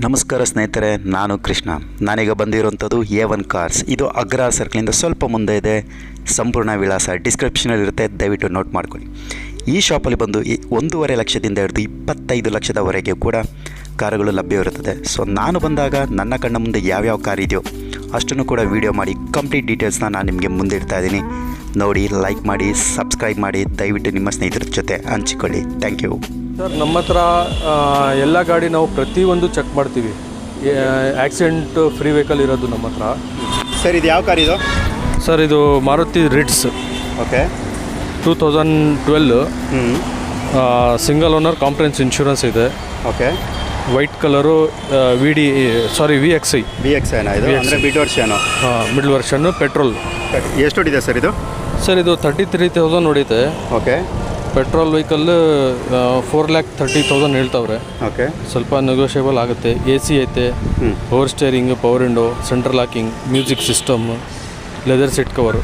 ನಮಸ್ಕಾರ ಸ್ನೇಹಿತರೆ, ನಾನು ಕೃಷ್ಣ. ನಾನೀಗ ಬಂದಿರುವಂಥದ್ದು A1 ಕಾರ್ಸ್. ಇದು ಅಗ್ರ ಸರ್ಕಲಿಂದ ಸ್ವಲ್ಪ ಮುಂದೆ ಇದೆ. ಸಂಪೂರ್ಣ ವಿಳಾಸ ಡಿಸ್ಕ್ರಿಪ್ಷನಲ್ಲಿರುತ್ತೆ, ದಯವಿಟ್ಟು ನೋಟ್ ಮಾಡ್ಕೊಳ್ಳಿ. ಈ ಶಾಪಲ್ಲಿ ಬಂದು 1.5 ಲಕ್ಷದಿಂದ ಹಿಡಿದು 25 ಲಕ್ಷದವರೆಗೆ ಕೂಡ ಕಾರುಗಳು ಲಭ್ಯವಿರುತ್ತದೆ. ಸೊ ನಾನು ಬಂದಾಗ ನನ್ನ ಕಣ್ಣ ಮುಂದೆ ಯಾವ್ಯಾವ ಕಾರ್ ಇದೆಯೋ ಅಷ್ಟನ್ನು ಕೂಡ ವೀಡಿಯೋ ಮಾಡಿ ಕಂಪ್ಲೀಟ್ ಡೀಟೇಲ್ಸ್ನ ನಾನು ನಿಮಗೆ ಮುಂದೆ ಇಡ್ತಾ ಇದ್ದೀನಿ. ನೋಡಿ, ಲೈಕ್ ಮಾಡಿ, ಸಬ್ಸ್ಕ್ರೈಬ್ ಮಾಡಿ, ದಯವಿಟ್ಟು ನಿಮ್ಮ ಸ್ನೇಹಿತರ ಜೊತೆ ಹಂಚಿಕೊಳ್ಳಿ. Thank you sir. ನಮ್ಮ ಹತ್ರ ಎಲ್ಲ ಗಾಡಿ ನಾವು ಪ್ರತಿಯೊಂದು ಚೆಕ್ ಮಾಡ್ತೀವಿ. ಆಕ್ಸಿಡೆಂಟ್ ಫ್ರೀ ವೆಹಿಕಲ್ ಇರೋದು ನಮ್ಮ ಹತ್ರ. ಸರ್, ಇದು ಯಾವ ಕಾರ್ ಇದು? ಸರ್, ಇದು Maruti Ritz. Okay. 2012 single owner comprehensive insurance ಇದೆ. ಓಕೆ. White colour VXI. ಅಂದರೆ mid version. Middle version petrol. ಎಷ್ಟು ಹೊಡಿದೆ ಸರ್ ಇದು? ಸರ್, ಇದು 33,000 ಹೊಡಿತೆ. ಓಕೆ. ಪೆಟ್ರೋಲ್ ವೆಹಿಕಲ್ 4,30,000 ಹೇಳ್ತವ್ರೆ. ಓಕೆ. ಸ್ವಲ್ಪ ನೆಗೋಷಿಯಬಲ್ ಆಗುತ್ತೆ. AC ಐತೆ, power steering, power window, central locking, music system, leather seat cover,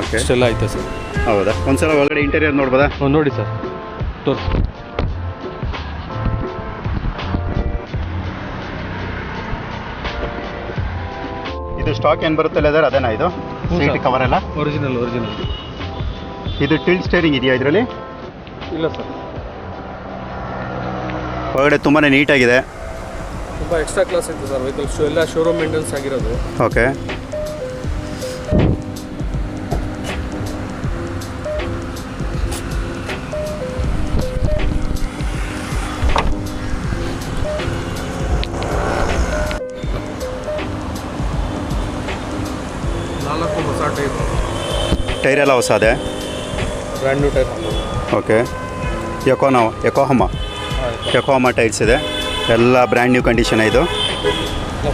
okay, ಇಷ್ಟೆಲ್ಲ ಐತೆ ಸರ್. ಹೌದಾ? ಒಂದ್ಸಲ ಒಳಗಡೆ ಇಂಟೀರಿಯರ್ ನೋಡ್ಬೋದಾ? ನೋಡಿ ಸರ್, ತೋರಿಸಿ. ಇದು ಸ್ಟಾಕ್ ಏನು ಬರುತ್ತೆ ಲೆದರ್ ಅದೇನಾ? ಇದು ಸೀಟ್ ಕವರ್ ಎಲ್ಲ ಒರಿಜಿನಲ್. ಇದು ಟಿಲ್ಟ್ ಸ್ಟೇರಿಂಗ್ ಇದೆಯಾ ಇದರಲ್ಲಿ? ಇಲ್ಲ ಸರ್. ಒಳಗಡೆ ತುಂಬಾ ನೀಟಾಗಿದೆ. ತುಂಬ ಎಕ್ಸ್ಟ್ರಾ ಕ್ಲಾಸ್ ಇತ್ತು ಸರ್ ವೆಹಿಕಲ್ಸ್. ಎಲ್ಲ ಶೋರೂಮ್ ಮೇಂಟೆನ್ಸ್ ಆಗಿರೋದು. ಓಕೆ. ನಾಲ್ಕು ಹೊಸ ಟೈರ್ ಎಲ್ಲ ಹೊಸದೇ? Brand new tyre. Okay. Yokohama tyres ಇದೆ. ಎಲ್ಲ ಬ್ರ್ಯಾಂಡ್ ನ್ಯೂ ಕಂಡೀಷನ್ ಇದು.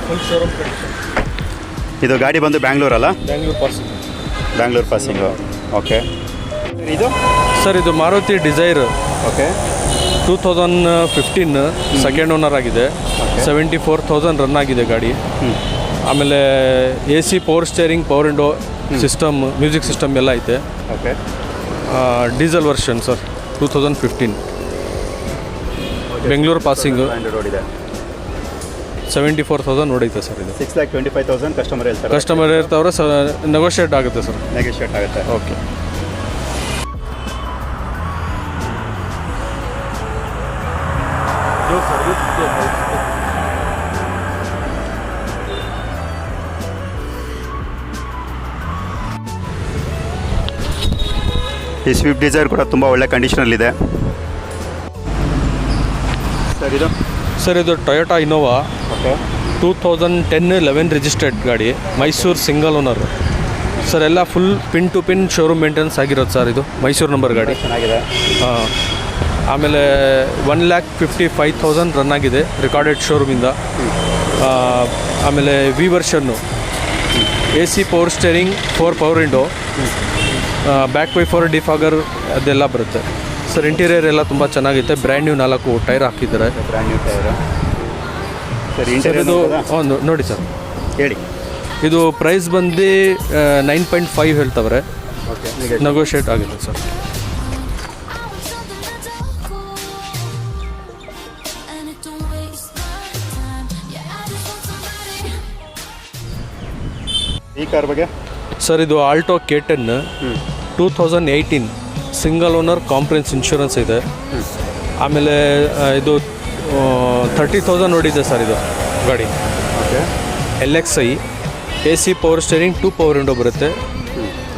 Full showroom condition. ಇದು ಗಾಡಿ ಬಂದು ಬ್ಯಾಂಗ್ಳೂರಲ್ಲ? ಬ್ಯಾಂಗ್ಳೂರ್ ಪಾಸಿಂಗು. ಓಕೆ. ಇದು ಸರ್, ಇದು Maruti Dzire. Okay. 2015 second owner ಆಗಿದೆ. 74,000 ರನ್ ಆಗಿದೆ ಗಾಡಿ. ಆಮೇಲೆ AC, power steering, power window system, music system ಎಲ್ಲ ಐತೆ. Okay. Diesel version sir. 2015 Bengaluru passing. 74,000 ಹೊಡೈತೆ ಸರ್. ಇದು 6,25,000 ಕಸ್ಟಮರ್ ಇರ್ತಾವ್ರೆ. ನೆಗೋಷಿಯೇಟ್ ಆಗುತ್ತೆ ಸರ್. ನೆಗೋಷಿಯೇಟ್ ಆಗುತ್ತೆ. ಓಕೆ. ಈ ಸ್ವಿಫ್ಟ್ ಡಿಸೈರ್ ಕೂಡ ತುಂಬ ಒಳ್ಳೆ ಕಂಡೀಷನಲ್ಲಿದೆ. ಸರ್, ಇದು ಟೊಯೋಟಾ ಇನೋವಾ. ಓಕೆ. 2010-11 ರಿಜಿಸ್ಟರ್ಡ್ ಗಾಡಿ. Mysuru single owner sir. ಎಲ್ಲ full pin to pin showroom maintenance ಆಗಿರೋದು ಸರ್. ಇದು ಮೈಸೂರು ನಂಬರ್ ಗಾಡಿ. ಚೆನ್ನಾಗಿದೆ. ಆಮೇಲೆ 1,55,000 ರನ್ ಆಗಿದೆ ರೆಕಾರ್ಡೆಡ್ ಶೋರೂಮಿಂದ. ಆಮೇಲೆ V version. AC, power steering, 4 power window, back wiper, defogger ಅದೆಲ್ಲ ಬರುತ್ತೆ ಸರ್. ಇಂಟೀರಿಯರ್ ಎಲ್ಲ ತುಂಬ ಚೆನ್ನಾಗಿದೆ. ಬ್ರ್ಯಾಂಡ್ ನ್ಯೂ 4 ಟೈರ್ ಹಾಕಿದ್ದಾರೆ. Brand new tyre. ಸರ್, ಇದು ನೋಡಿ ಸರ್, ಹೇಳಿ. ಇದು ಪ್ರೈಸ್ ಬಂದು 9.5 ಹೇಳ್ತವ್ರೆ. ಓಕೆ. ನೆಗೋಷಿಯೇಟ್ ಆಗಿದೆ ಸರ್. ಈ ಕಾರ್ ಬಗ್ಗೆ ಸರ್, ಇದು Alto K10 2018 single owner comprehensive insurance ಇದೆ. ಆಮೇಲೆ ಇದು 30,000 ನೋಡಿದೆ ಸರ್ ಇದು ಗಾಡಿ. Okay. LXI. AC, power steering, 2 power window ಬರುತ್ತೆ.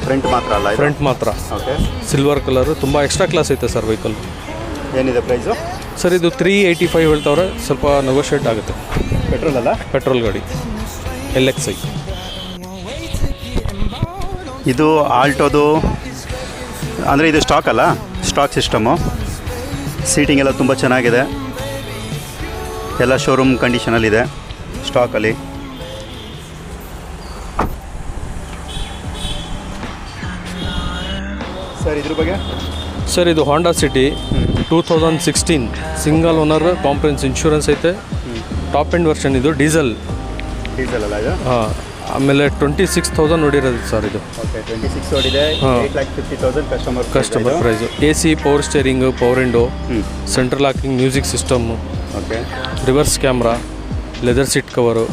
ಫ್ರಂಟ್ ಮಾತ್ರ ಅಲ್ಲ? ಫ್ರಂಟ್ ಮಾತ್ರ. ಓಕೆ. Silver colour. ತುಂಬ ಎಕ್ಸ್ಟ್ರಾ ಕ್ಲಾಸ್ ಐತೆ ಸರ್ ವೆಹಿಕಲ್. ಏನಿದೆ ಪ್ರೈಸು? ಸರ್, ಇದು 385 ಹೇಳ್ತವ್ರೆ. ಸ್ವಲ್ಪ ನೆಗೋಷಿಯೇಟ್ ಆಗುತ್ತೆ. ಪೆಟ್ರೋಲ್ ಅಲ್ಲ? ಪೆಟ್ರೋಲ್ ಗಾಡಿ. LXI. ಇದು ಆಲ್ಟೋದು ಅಂದರೆ ಇದು ಸ್ಟಾಕ್ ಅಲ್ಲ? Stock system. ಸೀಟಿಂಗ್ ಎಲ್ಲ ತುಂಬ ಚೆನ್ನಾಗಿದೆ. ಎಲ್ಲ ಶೋರೂಮ್ ಕಂಡೀಷನಲ್ಲಿದೆ ಸ್ಟಾಕಲ್ಲಿ. ಸರ್, ಇದ್ರ ಬಗ್ಗೆ? ಸರ್, ಇದು Honda City 2016 single owner comprehensive insurance ಐತೆ. Top end version. ಇದು ಡೀಸೆಲ್ ಅಲ್ಲ ಇದು? ಹಾಂ. ಆಮೇಲೆ 26,000 ನೋಡಿರೋದು ಸರ್ ಇದು. ಓಕೆ. 26 ಹೊಡಿದೆ. 8,50,000 customer price. AC, power steering, power window, central locking, music system, okay, reverse camera, leather seat cover,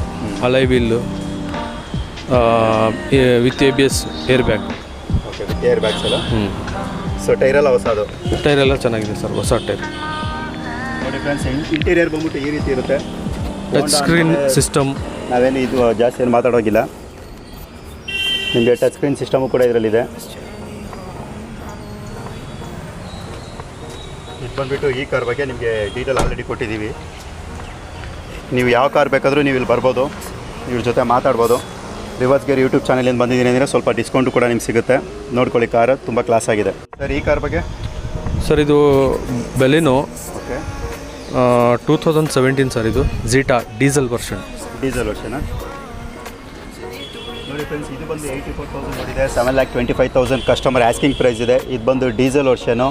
alloy wheel, with ABS air bag. Okay, air bags ಎಲ್ಲ. So ಟೈರೆಲ್ಲ ಹೊಸದು. ಟೈರ್ ಎಲ್ಲ ಚೆನ್ನಾಗಿದೆ ಸರ್, ಹೊಸ tyre. ನೋಡಿ friends, interior ಬಂದ್ಬಿಟ್ಟು ಈ ರೀತಿ ಇರುತ್ತೆ. Touch screen system. ನಾವೇನು ಇದು ಜಾಸ್ತಿ ಏನು ಮಾತಾಡೋಗಿಲ್ಲ. ನಿಮಗೆ ಟಚ್ ಸ್ಕ್ರೀನ್ ಸಿಸ್ಟಮು ಕೂಡ ಇದರಲ್ಲಿದೆ. ಇದು ಬಂದುಬಿಟ್ಟು ಈ ಕಾರ್ ಬಗ್ಗೆ ನಿಮಗೆ ಡೀಟೇಲ್ ಆಲ್ರೆಡಿ ಕೊಟ್ಟಿದ್ದೀವಿ. ನೀವು ಯಾವ ಕಾರ್ ಬೇಕಾದರೂ ನೀವು ಇಲ್ಲಿ ಬರ್ಬೋದು, ಇವ್ರ ಜೊತೆ ಮಾತಾಡ್ಬೋದು. ರಿವರ್ಸ್ ಗೇರ್ ಯೂಟ್ಯೂಬ್ ಚಾನಲಿಂದ ಬಂದಿದ್ದೀನಿ ಅಂದರೆ ಸ್ವಲ್ಪ ಡಿಸ್ಕೌಂಟು ಕೂಡ ನಿಮ್ಗೆ ಸಿಗುತ್ತೆ. ನೋಡ್ಕೊಳ್ಳಿ, ಕಾರ್ ತುಂಬ ಕ್ಲಾಸ್ ಆಗಿದೆ. ಸರ್, ಈ ಕಾರ್ ಬಗ್ಗೆ? ಸರ್, ಇದು ಬೆಲಿನೋ. Okay, 2017 sir. ಇದು ಝೀಟಾ ಡೀಸೆಲ್ ವರ್ಷನ್. ಡೀಸೆಲ್ ವರ್ಷನಾ? ನೋಡಿ ಫ್ರೆಂಡ್ಸ್, ಇದು ಬಂದು 84,000 ಓಡಿದೆ. 7,25,000 ಕಸ್ಟಮರ್ ಆಸ್ಕಿಂಗ್ ಪ್ರೈಸ್ ಇದೆ. ಇದು ಬಂದು ಡೀಸೆಲ್ ವರ್ಷನು.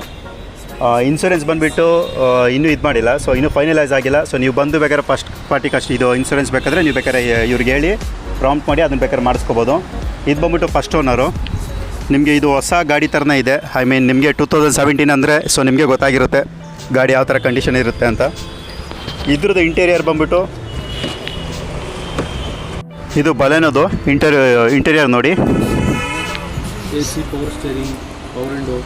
ಇನ್ಸೂರೆನ್ಸ್ ಬಂದುಬಿಟ್ಟು ಇನ್ನೂ ಇದು ಮಾಡಿಲ್ಲ, ಸೊ ಇನ್ನೂ ಫೈನಲೈಸ್ ಆಗಿಲ್ಲ. ಸೊ ನೀವು ಬಂದು ಬೇಕಾದ್ರೆ ಫಸ್ಟ್ ಪಾರ್ಟಿಗೆ ಅಷ್ಟು ಇದು ಇನ್ಸೂರೆನ್ಸ್ ಬೇಕಾದರೆ ನೀವು ಬೇಕಾದ್ರೆ ಇವ್ರಿಗೆ ಹೇಳಿ ಪ್ರಾಂಪ್ಟ್ ಮಾಡಿ ಅದನ್ನು ಬೇಕಾದ್ರೆ ಮಾಡಿಸ್ಕೋಬೋದು. ಇದು ಬಂದುಬಿಟ್ಟು ಫಸ್ಟ್ ಓನರು. ನಿಮಗೆ ಇದು ಹೊಸ ಗಾಡಿ ಥರನೇ ಇದೆ. ಐ ಮೀನ್ ನಿಮಗೆ 2017 ಅಂದರೆ ಸೊ ನಿಮಗೆ ಗೊತ್ತಾಗಿರುತ್ತೆ ಗಾಡಿ ಯಾವ ಥರ ಕಂಡೀಷನ್ ಇರುತ್ತೆ ಅಂತ. ಇದ್ರದ್ದು ಇಂಟೀರಿಯರ್ ಬಂದುಬಿಟ್ಟು ಇದು ಬಲೆನೋದು ಇಂಟೀರಿಯರ್ ನೋಡಿ. AC power steering, power window,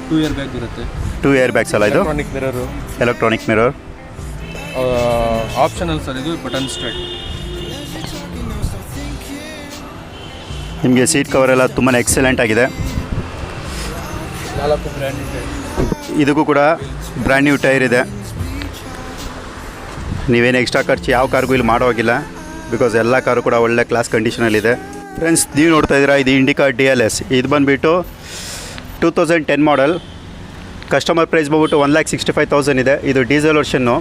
2 air bag ಇರುತ್ತೆ. 2 ಏರ್ ಬ್ಯಾಗ್ಸ್ ಅಲ್ಲ ಇದು? Electronic mirror. Electronic mirror. Optional sir, ಇದು ಬಟನ್ ಸ್ಟಾರ್ಟ್. ನಿಮಗೆ ಸೀಟ್ ಕವರ್ ಎಲ್ಲ ತುಂಬಾ ಎಕ್ಸಲೆಂಟ್ ಆಗಿದೆ. 4 ಬ್ರ್ಯಾಂಡ್ ಟೈರ್. ಇದಕ್ಕೂ ಕೂಡ ಬ್ರ್ಯಾಂಡ್ ನ್ಯೂ ಟೈರ್ ಇದೆ. ನೀವೇನು ಎಕ್ಸ್ಟ್ರಾ ಖರ್ಚು ಯಾವ ಕಾರ್ಗೂ ಇಲ್ಲಿ ಮಾಡೋಗಿಲ್ಲ, ಬಿಕಾಸ್ ಎಲ್ಲ ಕಾರು ಕೂಡ ಒಳ್ಳೆ ಕ್ಲಾಸ್ ಕಂಡೀಷನಲ್ಲಿದೆ. ಫ್ರೆಂಡ್ಸ್, ನೀವು ನೋಡ್ತಾ ಇದ್ದೀರಾ, ಇದು ಇಂಡಿಕಾ DLS. ಇದು ಬಂದುಬಿಟ್ಟು 2010 ಮಾಡಲ್. ಕಸ್ಟಮರ್ ಪ್ರೈಸ್ ಬಂದ್ಬಿಟ್ಟು 1,65,000 ಇದೆ. ಇದು ಡೀಸೆಲ್ ವರ್ಷನ್ನು.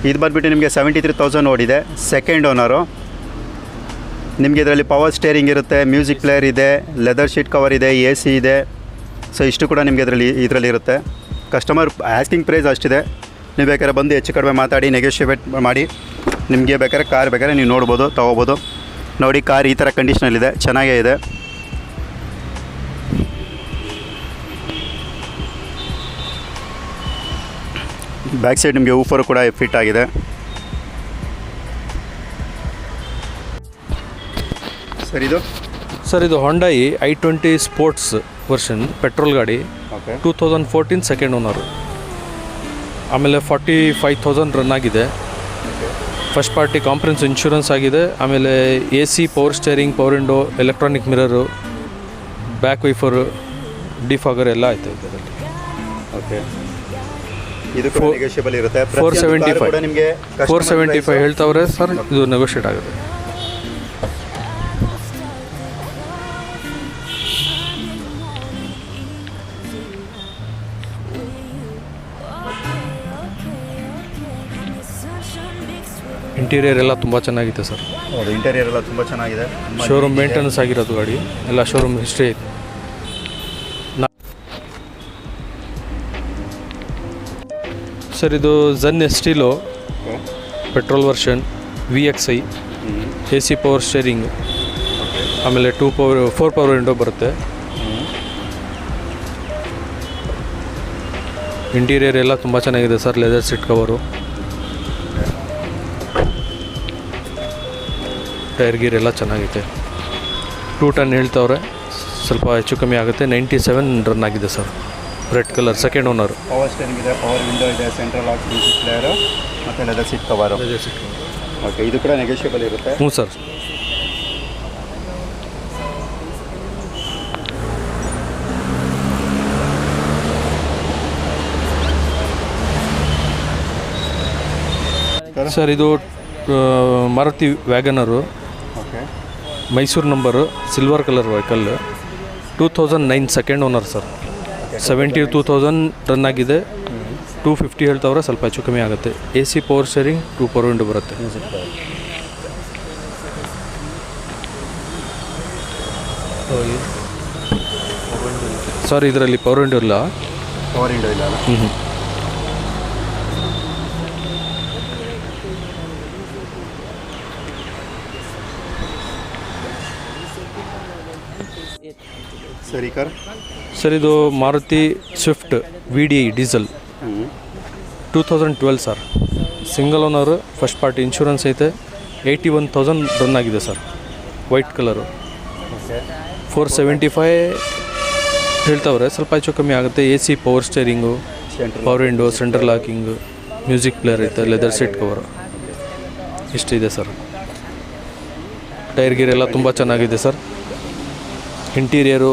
ಇದು ಬಂದುಬಿಟ್ಟು ನಿಮಗೆ 73,000 ಓಡಿದೆ. Second owner. ನಿಮಗೆ ಇದರಲ್ಲಿ ಪವರ್ ಸ್ಟೇರಿಂಗ್ ಇರುತ್ತೆ, ಮ್ಯೂಸಿಕ್ ಪ್ಲೇಯರ್ ಇದೆ, ಲೆದರ್ ಶೀಟ್ ಕವರ್ ಇದೆ, AC ಇದೆ. ಸೊ ಇಷ್ಟು ಕೂಡ ನಿಮಗೆ ಇದರಲ್ಲಿ ಇರುತ್ತೆ. ಕಸ್ಟಮರ್ ಆಸ್ಕಿಂಗ್ ಪ್ರೈಸ್ ಅಷ್ಟಿದೆ. ನೀವು ಬೇಕಾದ್ರೆ ಬಂದು ಹೆಚ್ಚು ಕಡಿಮೆ ಮಾತಾಡಿ ನೆಗೋಷಿಯೇಟ್ ಮಾಡಿ ನಿಮಗೆ ಬೇಕಾದ್ರೆ ಕಾರ್ ಬೇಕಾದ್ರೆ ನೀವು ನೋಡ್ಬೋದು, ತೊಗೋಬೋದು. ನೋಡಿ, ಕಾರ್ ಈ ಥರ ಕಂಡೀಷನಲ್ಲಿದೆ, ಚೆನ್ನಾಗೇ ಇದೆ. ಬ್ಯಾಕ್ ಸೈಡ್ ನಿಮಗೆ ಊಫರು ಕೂಡ ಫಿಟ್ ಆಗಿದೆ. ಸರ್, ಇದು Hyundai i20 sports version petrol ಗಾಡಿ. Okay, 2014 second owner. ಆಮೇಲೆ 45,000 ರನ್ ಆಗಿದೆ. ಫಸ್ಟ್ ಪಾರ್ಟಿ ಕಾಂಪ್ರೆನ್ಸ್ ಇನ್ಶೂರೆನ್ಸ್ ಆಗಿದೆ. ಆಮೇಲೆ AC power steering, power window, electronic mirror, back wiper, defogger ಎಲ್ಲ ಆಯ್ತು ಇದರಲ್ಲಿ. ಓಕೆ, ಇದು ನೆಗೋಷಿಯಬಲ್ ಇರುತ್ತೆ. 475 ಹೇಳ್ತಾವ್ರೆ ಸರ್, ಇದು ನೆಗೋಷಿಯೇಟ್ ಆಗುತ್ತೆ. ಇಂಟೀರಿಯರ್ ಎಲ್ಲ ತುಂಬ ಚೆನ್ನಾಗಿದೆ ಸರ್. ಹೌದು, ಇಂಟೀರಿಯರ್ ಎಲ್ಲ ತುಂಬ ಚೆನ್ನಾಗಿದೆ. ಶೋರೂಮ್ ಮೇಂಟೆನೆನ್ಸ್ ಆಗಿರೋದು ಗಾಡಿ ಎಲ್ಲ, ಶೋರೂಮ್ ಹಿಸ್ಟ್ರಿ ಐತೆ. ಸರ್, ಇದು Zen Estilo petrol version, VXI, AC power steering, ಆಮೇಲೆ 4 ಪವರ್ ವಿಂಡೋ ಬರುತ್ತೆ. ಇಂಟೀರಿಯರ್ ಎಲ್ಲ ತುಂಬ ಚೆನ್ನಾಗಿದೆ sir. Leather seat cover, tyre gear ಎಲ್ಲ ಚೆನ್ನಾಗಿದೆ. 2 ಟನ್ ಹೇಳ್ತವ್ರೆ, ಸ್ವಲ್ಪ ಹೆಚ್ಚು ಕಮ್ಮಿ ಆಗುತ್ತೆ. 97 ರನ್ ಆಗಿದೆ sir. Red colour, second owner. Power steering ಇದೆ, ಪವರ್ ವಿಂಡೋ ಇದೆ, ಸೆಂಟ್ರಲ್ ಲಾಕ್, ಮ್ಯೂಸಿಕ್ ಪ್ಲೇಯರು ಮತ್ತು ಲೆದರ್ ಸೀಟ್ ಕವರು. ಓಕೆ, ಇದು ಕೂಡ ನೆಗೋಷಿಯಬಲ್ ಇರುತ್ತೆ. ಹ್ಞೂ ಸರ್. ಸರ್, ಇದು Maruti Wagon R. Okay, Mysuru number, silver colour vehicle. 2009 second owner sir. 72,000 run ಆಗಿದೆ. 250 ಹೇಳ್ತವ್ರೆ, ಸ್ವಲ್ಪ ಹೆಚ್ಚು ಕಮ್ಮಿ ಆಗುತ್ತೆ. AC power steering, 2 power window ಬರುತ್ತೆ. ಸರ್, ಇದರಲ್ಲಿ ಪವರ್ ವಿಂಡೋ ಇಲ್ಲ. ಪವರ್ ವಿಂಡೋ ಇಲ್ಲ. ಸರಿ ಕಾರ್. ಸರ್, ಇದು Maruti Swift VDI diesel. 2012 sir. Single owner first party insurance ಐತೆ. 81,000 ರನ್ ಆಗಿದೆ ಸರ್. White colour. 475 ಹೇಳ್ತಾವ್ರೆ, ಸ್ವಲ್ಪ ಹೆಚ್ಚು ಕಮ್ಮಿ ಆಗುತ್ತೆ. AC power steering, power window, central locking, music player ಐತೆ, ಲೆದರ್ ಸೀಟ್ ಕವರು ಇಷ್ಟಿದೆ ಸರ್. ಟೈರ್ ಗೀರ್ ಎಲ್ಲ ತುಂಬ ಚೆನ್ನಾಗಿದೆ ಸರ್. ಇಂಟೀರಿಯರು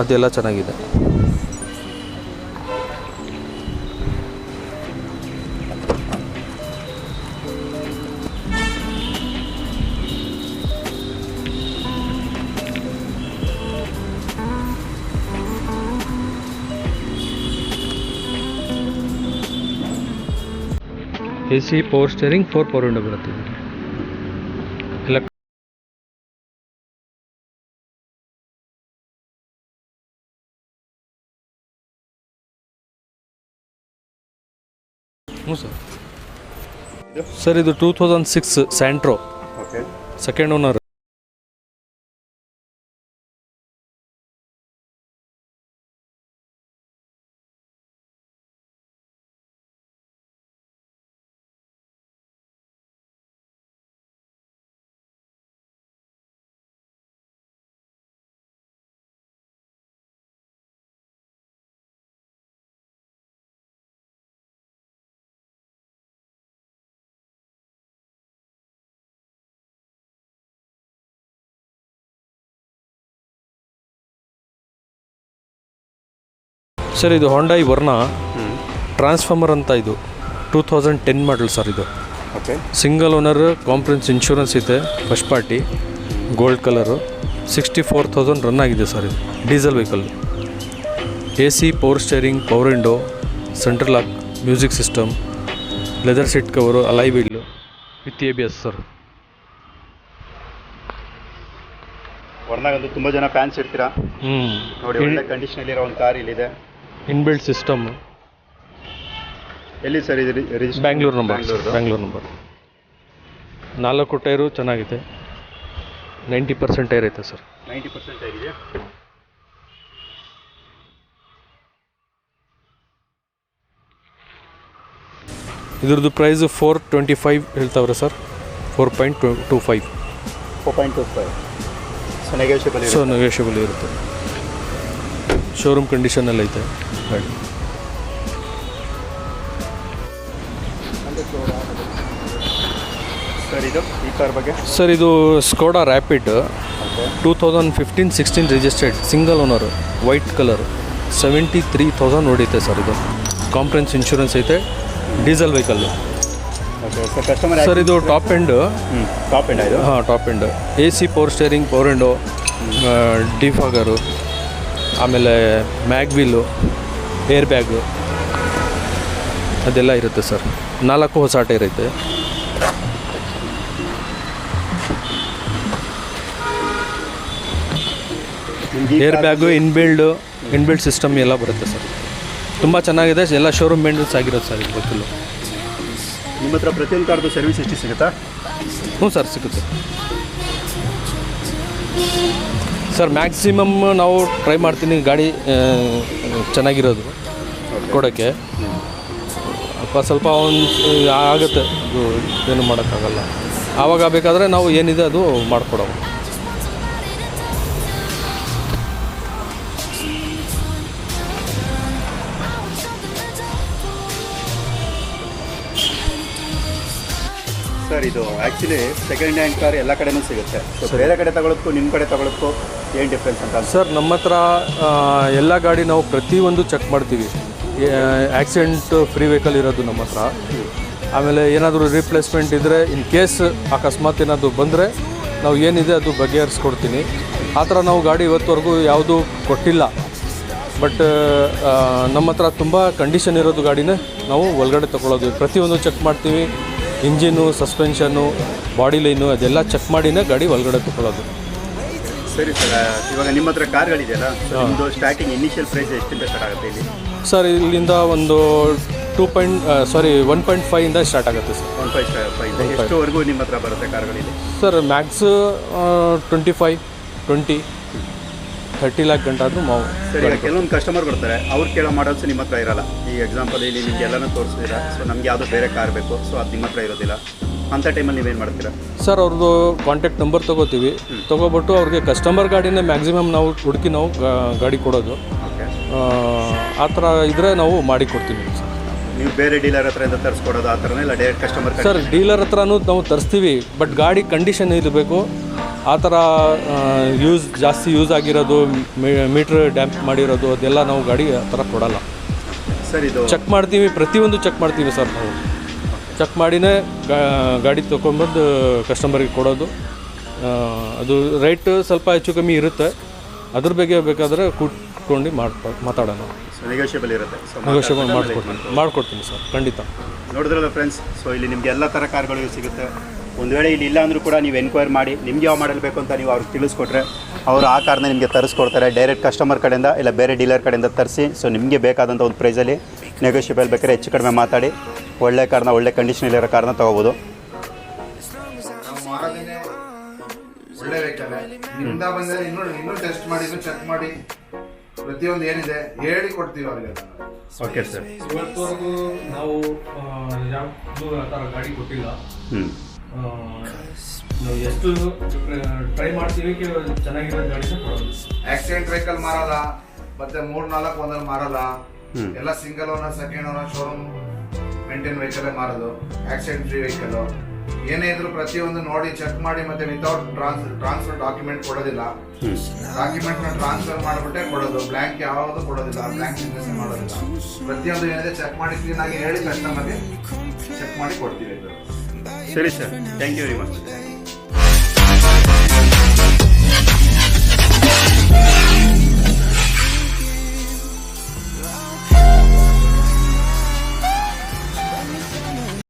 ಅದೆಲ್ಲ ಚೆನ್ನಾಗಿದೆ. AC power steering, 4 power window ಬರುತ್ತೆ ಎಲ್ಲ. ಹ್ಞೂ ಸರ್. ಇದು 2006 ಸ್ಯಾಂಟ್ರೋ, ಸೆಕೆಂಡ್ ಓನರ್. ಸರ್ ಇದು ಹೊಂಡಾಯಿ ವರ್ನಾ ಟ್ರಾನ್ಸ್ಫಾರ್ಮರ್ ಅಂತ. ಇದು 2010 ಮಾಡಲ್ ಸರ್. ಇದು ಸಿಂಗಲ್ ಓನರ್, ಕಾಂಪ್ರೆನ್ಸ್ ಇನ್ಶೂರೆನ್ಸ್ ಇದೆ, first party, gold colour. 64,000 run ಆಗಿದೆ ಸರ್. ಇದು diesel vehicle. AC power steering, power window, central lock, music system, leather seat cover, alloy wheel with ABS sir. ವರ್ನಾಗಂತೂ ತುಂಬ ಜನ fans ಇರ್ತೀರಾ ನೋಡಿ. ಒಳ್ಳೆ ಕಂಡೀಷನಲ್ಲಿರೋ ಒಂದು ಕಾರ್ ಇಲ್ಲಿದೆ. Inbuilt system. ಎಲ್ಲಿ ಸರ್ ಇದು? ಬ್ಯಾಂಗ್ಳೂರು ನಂಬರ್. 4 ಟೈರು ಚೆನ್ನಾಗಿದೆ. 90% ಟೈರ್ ಐತೆ ಸರ್. 90% ಟೈರ್ ಇದೆ. ಇದ್ರದ್ದು ಪ್ರೈಸು 425 ಹೇಳ್ತಾವ್ರೆ ಸರ್. 4.25. ಸೊ ನೆಗೋಷಿಯಬಲ್ ಇರುತ್ತೆ. ಶೋರೂಮ್ ಕಂಡೀಷನಲ್ಲಿ ಐತೆ ಗಾಡಿ. ಸರ್ ಇದು ಈ ಕಾರ್ ಬಗ್ಗೆ? ಸರ್ ಇದು Skoda Rapid 2015-16 registered, single owner, white colour. 73,000 ಹೊಡೀತೆ ಸರ್. ಇದು ಕಾಂಪ್ರೆನ್ಸ್ ಇನ್ಶೂರೆನ್ಸ್ ಐತೆ, ಡೀಸೆಲ್ ವೆಹಿಕಲ್ಲು ಸರ್. ಇದು ಟಾಪ್ ಎಂಡ್. ಇದು ಹಾಂ, top end. AC power steering, power window, defogger, ಆಮೇಲೆ ಮ್ಯಾಗ್ವೀಲು, ಏರ್ ಬ್ಯಾಗು ಅದೆಲ್ಲ ಇರುತ್ತೆ ಸರ್. 4 ಹೊಸ ಟೈರ್ ಐತೆ. ಏರ್ ಬ್ಯಾಗು, ಇನ್ಬಿಲ್ಡ್ ಸಿಸ್ಟಮ್ ಎಲ್ಲ ಬರುತ್ತೆ ಸರ್. ತುಂಬ ಚೆನ್ನಾಗಿದೆ. ಎಲ್ಲ ಶೋರೂಮ್ ಮೇಂಟೆನೆನ್ಸ್ ಆಗಿರೋದು ಸರ್ ಇದು ವೆಹಿಕಲ್ಲು. ನಿಮ್ಮ ಹತ್ರ ಪ್ರತಿಯೊಂದು ಕಾರ್ದು ಸರ್ವಿಸ್ ಎಷ್ಟು ಸಿಗುತ್ತಾ? ಹ್ಞೂ ಸರ್, ಸಿಗುತ್ತೆ ಸರ್. ಮ್ಯಾಕ್ಸಿಮಮ್ ನಾವು ಟ್ರೈ ಮಾಡ್ತೀನಿ ಗಾಡಿ ಚೆನ್ನಾಗಿರೋದು ಕೊಡೋಕ್ಕೆ. ಸ್ವಲ್ಪ ಒಂದು ಆಗುತ್ತೆ, ಏನು ಮಾಡೋಕ್ಕಾಗಲ್ಲ. ಆವಾಗ ಬೇಕಾದರೆ ನಾವು ಏನಿದೆ ಅದು ಮಾಡಿಕೊಡೋದು. ಸರ್ ಇದು ಆ್ಯಕ್ಚುಲಿ ಸೆಕೆಂಡ್ ಹ್ಯಾಂಡ್ ಕಾರ್ ಎಲ್ಲ ಕಡೆನೂ ಸಿಗುತ್ತೆ. ಸೊ ಬೇರೆ ಕಡೆ ತಗೊಳ್ಳೋಕ್ಕೂ ನಿಮ್ಮ ಕಡೆ ತಗೊಳ್ಳೋಕ್ಕೂ ಏನು ಡಿಫ್ರೆನ್ಸ್ ಅಂತ? ಸರ್ ನಮ್ಮ ಹತ್ರ ಎಲ್ಲ ಗಾಡಿ ನಾವು ಪ್ರತಿಯೊಂದು ಚೆಕ್ ಮಾಡ್ತೀವಿ. ಆಕ್ಸಿಡೆಂಟ್ ಫ್ರೀ ವೆಹಿಕಲ್ ಇರೋದು ನಮ್ಮ ಹತ್ರ. ಆಮೇಲೆ ಏನಾದರೂ ರೀಪ್ಲೇಸ್ಮೆಂಟ್ ಇದ್ದರೆ, ಇನ್ ಕೇಸ್ ಅಕಸ್ಮಾತ್ ಏನಾದರೂ ಬಂದರೆ ನಾವು ಏನಿದೆ ಅದು ಬಗೆಹರಿಸ್ಕೊಡ್ತೀನಿ. ಆ ಥರ ನಾವು ಗಾಡಿ ಇವತ್ತುವರೆಗೂ ಯಾವುದೂ ಕೊಟ್ಟಿಲ್ಲ. ಬಟ್ ನಮ್ಮ ಹತ್ರ ತುಂಬ ಕಂಡೀಷನ್ ಇರೋದು ಗಾಡಿನೇ ನಾವು ಒಳಗಡೆ ತೊಗೊಳ್ಳೋದು. ಪ್ರತಿಯೊಂದು ಚೆಕ್ ಮಾಡ್ತೀವಿ. ಇಂಜಿನು, ಸಸ್ಪೆನ್ಷನ್ನು, ಬಾಡಿ ಲೈನು ಅದೆಲ್ಲ ಚೆಕ್ ಮಾಡಿನೇ ಗಾಡಿ ಒಳಗಡೆ ತೊಗೊಳ್ಳೋದು. ಸರಿ ಸರ್, ಇವಾಗ ನಿಮ್ಮ ಹತ್ರ ಕಾರ್ಗಳಿದೆಯಲ್ಲ, ಒಂದು ಸ್ಟಾರ್ಟಿಂಗ್ ಇನಿಷಿಯಲ್ ಪ್ರೈಸ್ ಎಷ್ಟಿಂದ ಸ್ಟಾರ್ಟ್ ಆಗುತ್ತೆ ಇಲ್ಲಿ? ಸರ್ ಇಲ್ಲಿಂದ ಒಂದು 1.5 ಇಂದ ಸ್ಟಾರ್ಟ್ ಆಗುತ್ತೆ ಸರ್. 1.5 ಎಷ್ಟುವರೆಗೂ ನಿಮ್ಮ ಹತ್ರ ಬರುತ್ತೆ ಕಾರ್ಗಳಿದೆ? Sir Max 25-20. 30 lakh ಗಂಟೆ ಆದರೂ ನಾವು ಸರಿ, ಈಗ ಕೆಲವೊಂದು ಕಸ್ಟಮರ್ ಬರ್ತಾರೆ, ಅವ್ರು ಕೇಳೋ ಮಾಡಲ್ಸ್ ನಿಮ್ಮ ಹತ್ರ ಇರಲ್ಲ. ಈ ಎಕ್ಸಾಂಪಲ್ ಇಲ್ಲಿ ನಿಮ್ಗೆ ಎಲ್ಲನೂ ತೋರಿಸಿದ್ದೀರಾ, ಸೊ ನಮಗೆ ಯಾವುದೋ ಬೇರೆ ಕಾರ್ ಬೇಕು, ಸೊ ಅದು ನಿಮ್ಮ ಹತ್ರ ಇರೋದಿಲ್ಲ. ಅಂಥ ಟೈಮಲ್ಲಿ ನೀವೇನು ಮಾಡ್ತೀರಾ? ಸರ್ ಅವ್ರದ್ದು ಕಾಂಟ್ಯಾಕ್ಟ್ ನಂಬರ್ ತೊಗೋತೀವಿ, ತೊಗೊಬಿಟ್ಟು ಅವ್ರಿಗೆ ಕಸ್ಟಮರ್ ಗಾಡಿನೇ ಮ್ಯಾಕ್ಸಿಮಮ್ ನಾವು ಹುಡುಕಿ ನಾವು ಗಾಡಿ ಕೊಡೋದು. ಓಕೆ, ಆ ಥರ ಇದ್ದರೆ ನಾವು ಮಾಡಿ ಕೊಡ್ತೀವಿ ಸರ್. ನೀವು ಬೇರೆ ಡೀಲರ್ ಹತ್ರದಿಂದ ತರಿಸ್ಕೊಡೋದು ಆ ಥರನೇ ಇಲ್ಲ ಡೈರೆಕ್ಟ್ ಕಸ್ಟಮರ್? ಸರ್ ಡೀಲರ್ ಹತ್ರನೂ ನಾವು ತರಿಸ್ತೀವಿ, ಬಟ್ ಗಾಡಿ ಕಂಡೀಷನ್ ಇರಬೇಕು. ಆ ಥರ ಜಾಸ್ತಿ ಯೂಸ್ ಆಗಿರೋದು, ಮೀಟ್ರ್ ಡ್ಯಾಂಪ್ ಮಾಡಿರೋದು ಅದೆಲ್ಲ ನಾವು ಗಾಡಿ ಆ ಥರ ಕೊಡಲ್ಲ ಸರ್. ಇದು ಚೆಕ್ ಮಾಡ್ತೀವಿ, ಪ್ರತಿಯೊಂದು ಚೆಕ್ ಮಾಡ್ತೀವಿ ಸರ್. ನಾವು ಚೆಕ್ ಮಾಡಿನೇ ಗಾಡಿ ತೊಗೊಂಬಂದು ಕಸ್ಟಮರಿಗೆ ಕೊಡೋದು. ಅದು ರೇಟ್ ಸ್ವಲ್ಪ ಹೆಚ್ಚು ಕಮ್ಮಿ ಇರುತ್ತೆ, ಅದ್ರ ಬಗ್ಗೆ ಬೇಕಾದರೆ ಕೂತ್ಕೊಂಡು ಮಾತಾಡೋಣ. ನೆಗೋಷಿಯಬಲ್ ಇರುತ್ತೆ, ನೆಗೋಷಿಯಬಲ್ ಮಾಡಿಕೊಡ್ತೀನಿ ಸರ್, ಖಂಡಿತ. ನೋಡಿದ್ರಲ್ಲ ಫ್ರೆಂಡ್ಸ್, ಸೊ ಇಲ್ಲಿ ನಿಮಗೆ ಎಲ್ಲ ಥರ ಕಾರ್ಗಳು ಸಿಗುತ್ತೆ. ಒಂದು ವೇಳೆ ಇಲ್ಲಿ ಇಲ್ಲ ಅಂದರೂ ಕೂಡ ನೀವು ಎನ್ಕ್ವೈರಿ ಮಾಡಿ ನಿಮ್ಗೆ ಯಾವ ಮಾಡಲ್ ಬೇಕು ಅಂತ ನೀವು ಅವ್ರಿಗೆ ತಿಳಿಸ್ಕೊಟ್ರೆ ಅವರು ಆ ಕಾರ್ನ ನಿಮಗೆ ತರಿಸ್ಕೊಡ್ತಾರೆ. ಡೈರೆಕ್ಟ್ ಕಸ್ಟಮರ್ ಕಡೆಯಿಂದ ಇಲ್ಲ ಬೇರೆ ಡೀಲರ್ ಕಡೆಯಿಂದ ತರಿಸಿ, ಸೊ ನಿಮಗೆ ಬೇಕಾದಂಥ ಒಂದು ಪ್ರೈಸಲ್ಲಿ ನೆಗೋಷಿಯಬಲ್ ಬೇಕಾದ್ರೆ ಹೆಚ್ಚು ಕಡಿಮೆ ಮಾತಾಡಿ ಒಳ್ಳೆ ಕಾರ್ನ, ಒಳ್ಳೆ ಕಂಡೀಷನಲ್ಲಿರೋ ಕಾರ್ನ ತೊಗೋಬೋದು. ಒಳ್ಳೆ ವೆಹಿಕಲ್ ನಿಮ್ದ ಬಂದರೆ ಇನ್ನೂ ಟೆಸ್ಟ್ ಮಾಡಿ, ಇನ್ನೂ ಚೆಕ್ ಮಾಡಿ, ಪ್ರತಿಯೊಂದು ಏನಿದೆ ಹೇಳಿ ಕೊಡ್ತೀವಿ ಅವರಿಗೆ. Okay sir. ಇವತ್ತವರೆಗೂ ನಾವು ಯಾವುದು ಆ ಥರ ಗಾಡಿ ಕೊಟ್ಟಿಲ್ಲ. ನಾವು ಎಷ್ಟು ಟ್ರೈ ಮಾಡ್ತೀವಿ ಚೆನ್ನಾಗಿರೋ ಗಾಡಿನ ಕೊಡೋದು. ಆಕ್ಸಿಡೆಂಟ್ ವೆಹಿಕಲ್ ಮಾರಲ್ಲ, ಮತ್ತೆ 3-4 ಒಂದಲ್ಲಿ ಮಾರಲ್ಲ. ಎಲ್ಲ single owner, second owner, showroom maintain vehicle ಮಾರೋದು. ಆಕ್ಸಿಡೆಂಟ್ ಫ್ರೀ ವೆಹಿಕಲ್ ಏನೇ ಇದ್ರು ಪ್ರತಿಯೊಂದು ನೋಡಿ ಚೆಕ್ ಮಾಡಿ, ಮತ್ತೆ ವಿತೌಟ್ ಟ್ರಾನ್ಸ್ಫರ್ ಡಾಕ್ಯುಮೆಂಟ್ ಕೊಡೋದಿಲ್ಲ. ಡಾಕ್ಯುಮೆಂಟ್ ನ ಟ್ರಾನ್ಸ್ಫರ್ ಮಾಡಿಬಿಟ್ಟೆ ಕೊಡೋದು, ಬ್ಲಾಂಕ್ ಯಾವುದು ಕೊಡೋದಿಲ್ಲ, ಬ್ಲಾಂಕ್ ಸಿಗ್ನೇಚರ್ ಮಾಡೋದಿಲ್ಲ. ಪ್ರತಿಯೊಂದು ಏನಿದೆ ಚೆಕ್ ಮಾಡಿ ಕ್ಲೀನ್ ಆಗಿ ಹೇಳಿ ಕಸ್ಟಮರ್ಗೆ ಚೆಕ್ ಮಾಡಿ ಕೊಡ್ತೀವಿ. ಸರಿ sir, thank you very much.